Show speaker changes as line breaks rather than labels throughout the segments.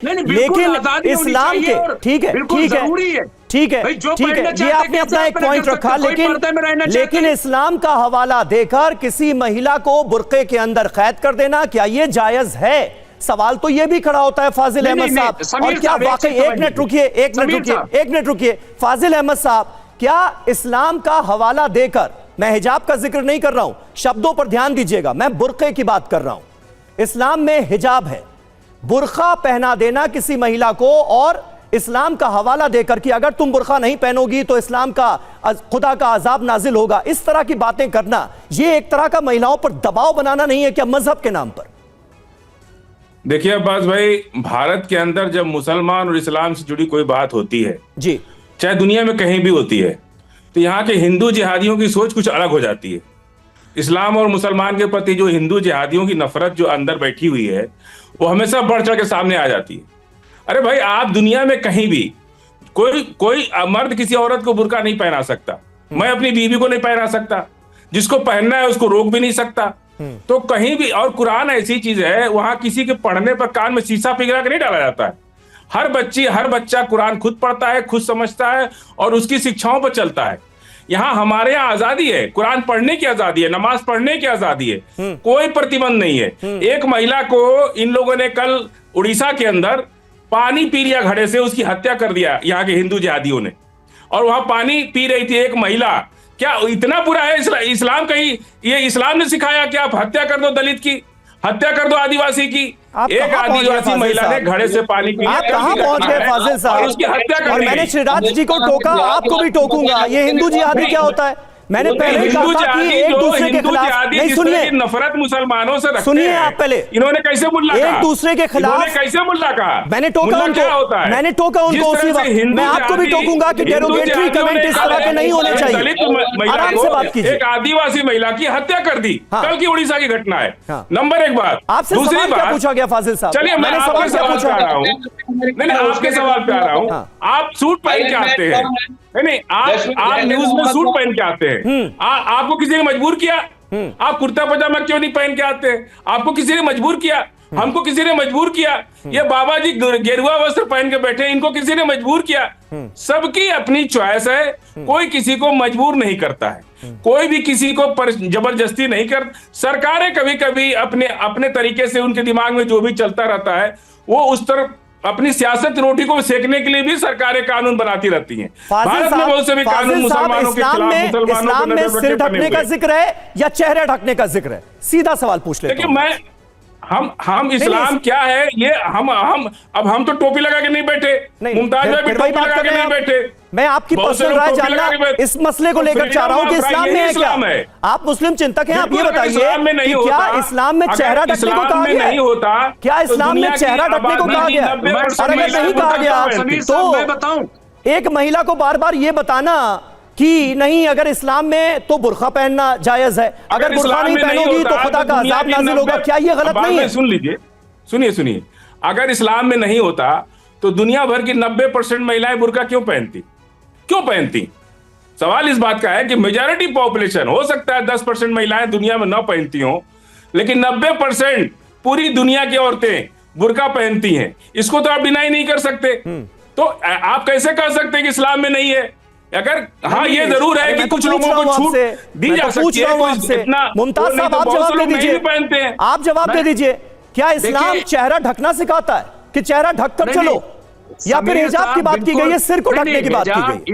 लेकिन इस्लाम के ठीक है ये आपने अपना एक पॉइंट रखा, लेकिन इस्लाम का हवाला देकर किसी महिला को बुर्के के अंदर कैद कर देना, क्या ये जायज है? सवाल तो ये भी खड़ा होता है फाजिल अहमद साहब। और क्या वाकई, एक मिनट रुकिए फाजिल अहमद साहब, क्या इस्लाम का हवाला देकर, मैं हिजाब का जिक्र नहीं कर रहा हूं, शब्दों पर ध्यान दीजिएगा, मैं बुर्के की बात कर रहा हूं। इस्लाम में हिजाब है, बुर्का पहना देना किसी महिला को और इस्लाम का हवाला देकर कि अगर तुम बुर्का नहीं पहनोगी तो इस्लाम का, खुदा का अजाब नाजिल होगा, इस तरह की बातें करना, ये एक तरह का महिलाओं पर दबाव बनाना नहीं है क्या मजहब के नाम पर?
देखिए अब्बास भाई, भारत के अंदर जब मुसलमान और इस्लाम से जुड़ी कोई बात होती है
जी,
चाहे दुनिया में कहीं भी होती है, तो यहाँ के हिंदू जिहादियों की सोच कुछ अलग हो जाती है। इस्लाम और मुसलमान के प्रति जो हिंदू जिहादियों की नफरत जो अंदर बैठी हुई है, वो हमेशा बढ़ चढ़ के सामने आ जाती है। अरे भाई, आप दुनिया में कहीं भी कोई मर्द किसी औरत को बुर्का नहीं पहना सकता, मैं अपनी बीवी को नहीं पहना सकता, जिसको पहनना है उसको रोक भी नहीं सकता। तो कहीं भी, और कुरान ऐसी चीज है, वहां किसी के पढ़ने पर कान में शीशा पिघला के नहीं डाला जाता है। हर बच्चा कुरान खुद पढ़ता है, खुद समझता है और उसकी शिक्षाओं पर चलता है। यहाँ हमारे यहाँ आजादी है, कुरान पढ़ने की आजादी है, नमाज पढ़ने की आजादी है, कोई प्रतिबंध नहीं है। एक महिला को इन लोगों ने कल उड़ीसा के अंदर पानी पी लिया घड़े से, उसकी हत्या कर दिया यहाँ के हिंदू जिहादियों ने। और वहां पानी पी रही थी एक महिला। क्या इतना बुरा है इस्लाम? कहीं ये इस्लाम ने सिखाया कि आप हत्या कर दो दलित की, हत्या कर दो आदिवासी की? एक आदिवासी महिला ने घड़े से पानी पी लिया।
आप कहां पहुंच गए फाजिल साहब?
उसकी हत्या कर दी।
मैंने श्रीराज जी को टोका, आपको भी टोकूंगा। ये हिंदू जिहादी क्या होता है? मैंने पहले ही कहा था कि एक दूसरे के खिलाफ नहीं, सुनिए,
नफरत मुसलमानों से रखते
सुनिए
हैं।
आप पहले,
इन्होंने कैसे मुल्ला कहा?
एक दूसरे के खिलाफ
कैसे मुल्ला कहा?
मैंने टोका उनको, मैंने टोका उनको उसी वक्त। मैं आपको भी टोकूंगा कि डेरोगेटरी कमेंट इस तरह के नहीं होने चाहिए। आराम से बात कीजिए।
एक आदिवासी महिला की हत्या कर दी, कल की उड़ीसा की घटना है। नंबर एक बात।
आपसे सवाल क्या पूछा गया फाजिल साहब?
चलिए मैं आपके सवाल पे आ रहा हूँ। नहीं, आपके सवाल पे आ रहा हूँ। आप सूट पहन के आते हैं, नहीं, आप न्यूज में सूट पहन के आते हैं। आपको किसी ने मजबूर किया? आप कुर्ता पजामा क्यों नहीं पहन के आते? आपको किसी ने मजबूर किया? हमको किसी ने मजबूर किया? ये बाबा जी गेरुआ वस्त्र पहन के बैठे, इनको किसी ने मजबूर किया? सबकी अपनी चॉइस है, कोई किसी को मजबूर नहीं करता है, कोई भी किसी को जबरदस्ती नहीं कर। सरकारें कभी कभी अपने तरीके से, उनके दिमाग में जो भी चलता रहता है, वो उस तरफ अपनी सियासत रोटी को सेकने के लिए भी सरकारें कानून बनाती रहती हैं। भारत में बहुत से भी कानून मुसलमानों के खिलाफ,
इस्लाम में सिर ढकने का जिक्र है या चेहरे ढकने का जिक्र है? सीधा सवाल पूछ लेते हैं।
मैं हम इस्लाम क्या है ये हम तो टोपी लगा के नहीं बैठे, मुमताज भाई भी टोपी लगा के नहीं बैठे।
मैं आपकी पर्सनल राय जानना इस मसले को लेकर चाह रहा हूं कि इस्लाम में है क्या? आप मुस्लिम चिंतक हैं, आप ये बताइए कि क्या इस्लाम में चेहरा ढकने को कहा गया है? क्या इस्लाम में चेहरा ढकने को कहा गया? और अगर नहीं कहा गया तो एक महिला को बार बार ये बताना कि नहीं, अगर इस्लाम में तो बुर्का पहनना जायज है, अगर बुर्का नहीं पहनोगी तो खुदा का अजाब नाजिल होगा, क्या ये गलत नहीं है?
सुन लीजिए, सुनिए, अगर इस्लाम में नहीं होता तो दुनिया भर की 90% महिलाएं बुर्का क्यों पहनती? सवाल इस बात का है कि मेजॉरिटी पॉपुलेशन, हो सकता है 10% महिलाएं दुनिया में न पहनती हो, लेकिन 90% पूरी दुनिया की औरतें बुर्का पहनती हैं। इसको तो आप डिनाई नहीं कर सकते। तो आप कैसे कह सकते हैं कि इस्लाम में नहीं है? अगर हाँ, ये जरूर है कि कुछ लोगों को छूट दी जा सकती है।
मुमताज साहब, आप जवाब दे दीजिए, आप जवाब दे दीजिए। क्या इस्लाम चेहरा ढकना सिखाता है कि चेहरा ढककर चलो, या फिर हिजाब की बात की गई है, सिर को ढकने की बात की गई?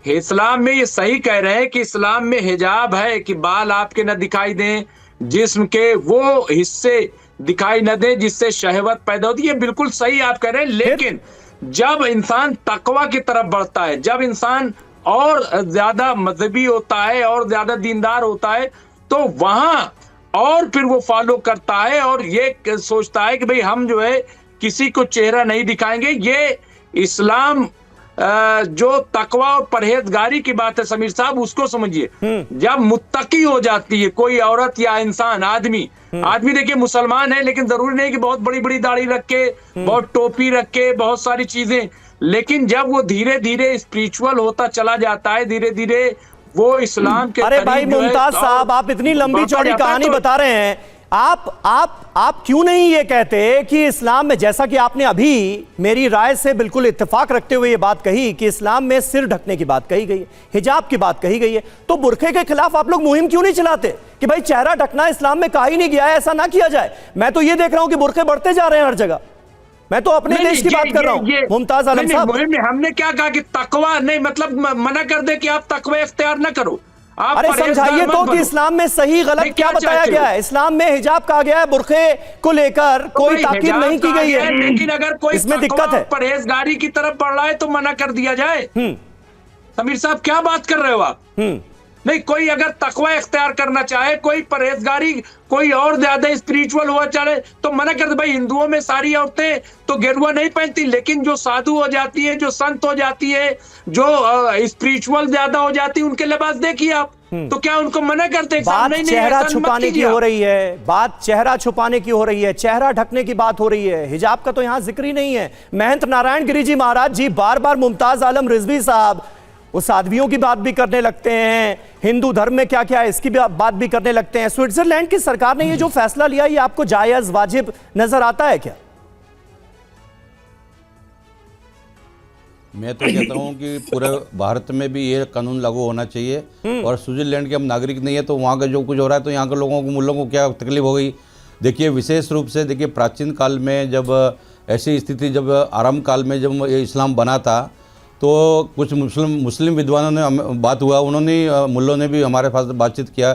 इस्लाम में ये सही कह रहे हैं कि इस्लाम में हिजाब है कि बाल आपके न दिखाई दें, जिस्म के वो हिस्से दिखाई न दें जिससे शहवत पैदा होती है। बिल्कुल सही आप कह रहे हैं, लेकिन जब इंसान तकवा की तरफ बढ़ता है, जब इंसान और ज्यादा मजहबी होता है और ज्यादा दीनदार होता है, तो वहां और फिर वो फॉलो करता है और ये सोचता है कि भाई हम जो है किसी को चेहरा नहीं दिखाएंगे। ये इस्लाम जो तकवा और परहेजगारी की बात है समीर साहब, उसको समझिए। जब मुत्तकी हो जाती है कोई औरत या इंसान, आदमी देखिए मुसलमान है, लेकिन जरूरी नहीं कि बहुत बड़ी बड़ी दाढ़ी रख के, बहुत टोपी रख के, बहुत सारी चीजें, लेकिन जब वो धीरे धीरे स्पिरिचुअल होता चला जाता है, धीरे धीरे वो इस्लाम के।
अरे भाई मुमताज साहब, आप इतनी लंबी चौड़ी कहानी बता रहे हैं, आप क्यों नहीं ये कहते कि इस्लाम में, जैसा कि आपने अभी मेरी राय से बिल्कुल इत्तेफाक रखते हुए ये बात कही कि इस्लाम में सिर ढकने की बात कही गई है, हिजाब की बात कही गई है, तो बुर्के के खिलाफ आप लोग मुहिम क्यों नहीं चलाते कि भाई चेहरा ढकना इस्लाम में कहा ही नहीं गया है, ऐसा ना किया जाए? मैं तो ये देख रहा हूं कि बुर्के बढ़ते जा रहे हैं हर जगह। मैं तो अपने देश की बात कर रहा हूं। मुमताज आलम साहब,
हमने क्या कहा कि तकवा नहीं, मतलब मना कर दे कि आप तकवा इख्तियार न करो।
अरे समझाइए तो कि इस्लाम में सही गलत क्या बताया गया है? इस्लाम में हिजाब कहा गया है, बुर्के को लेकर कोई ताकीद नहीं की गई है,
लेकिन अगर कोई
इसमें दिक्कत है।
परहेजगारी की तरफ बढ़ रहा है तो मना कर दिया जाए। समीर साहब क्या बात कर रहे हो आप? नहीं, कोई अगर तकवा इख्तियार करना चाहे, कोई परहेजगारी, कोई और ज्यादा स्पिरिचुअल हुआ चाहे तो मना कर दे। भाई हिंदुओं में सारी औरतें तो गेरुआ नहीं पहनती, लेकिन जो साधु हो जाती है, जो संत हो जाती है, जो स्पिरिचुअल ज्यादा हो जाती है, उनके लिबास देखिए आप, तो क्या उनको मना करते?
बात चेहरा छुपाने की हो रही है, बात चेहरा छुपाने की हो रही है, चेहरा ढकने की बात हो रही है, हिजाब का तो यहां जिक्र ही नहीं है। महंत नारायण गिरी जी महाराज जी बार बार मुमताज आलम रिजवी साहब वो साध्वियों की बात भी करने लगते हैं, हिंदू धर्म में क्या क्या है इसकी भी बात भी करने लगते हैं। स्विट्जरलैंड की सरकार ने ये जो फैसला लिया, ये आपको जायज वाजिब नजर आता है क्या?
मैं तो कहता हूं कि पूरे भारत में भी ये कानून लागू होना चाहिए। और स्विट्जरलैंड के हम नागरिक नहीं है तो वहाँ का जो कुछ हो रहा है तो यहाँ के लोगों को, मुल्लों को क्या तकलीफ हो गई? देखिए, विशेष रूप से देखिए, प्राचीन काल में जब ऐसी स्थिति, जब आरंभ काल में जब ये इस्लाम बना था तो कुछ मुस्लिम विद्वानों ने बात हुआ, उन्होंने, मुल्लों ने भी हमारे पास बातचीत किया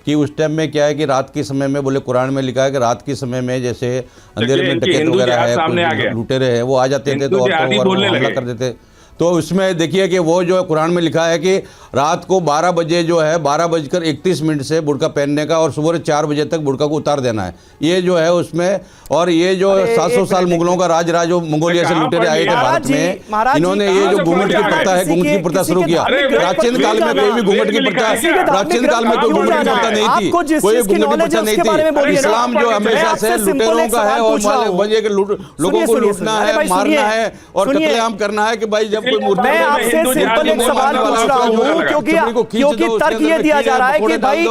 कि उस टाइम में क्या है कि रात के समय में, बोले कुरान में लिखा है कि रात के समय में जैसे अंधेरे में डकैत वगैरह है, लुटेरे है, वो आ जाते थे तो हमला कर देते। तो उसमें देखिए कि वो जो कुरान में लिखा है कि रात को 12 बजे जो है 12:31 से बुर्का पहनने का और सुबह 4 बजे तक बुर्का को उतार देना है, ये जो है उसमें। और ये जो 700 साल मुगलों का राज जो मंगोलिया से लुटेरे आए थे भारत में, इन्होंने ये जो घूंघट की प्रथा है, घूंघट की प्रथा शुरू किया। प्राचीन काल में कोई भी घूंघट की प्रथा, प्राचीन काल में कोई घूंघट की प्रथा नहीं थी, कोई घूंघट की प्रथा नहीं थी। इस्लाम जो हमेशा से लुटेरों का है और लोगों को लूटना है, मारना है और कत्लेआम करना है कि भाई जब
मैं आपसे सिंपल एक सवाल पूछ रहा हूं, क्योंकि तर्क ये दिया जा रहा है कि भाई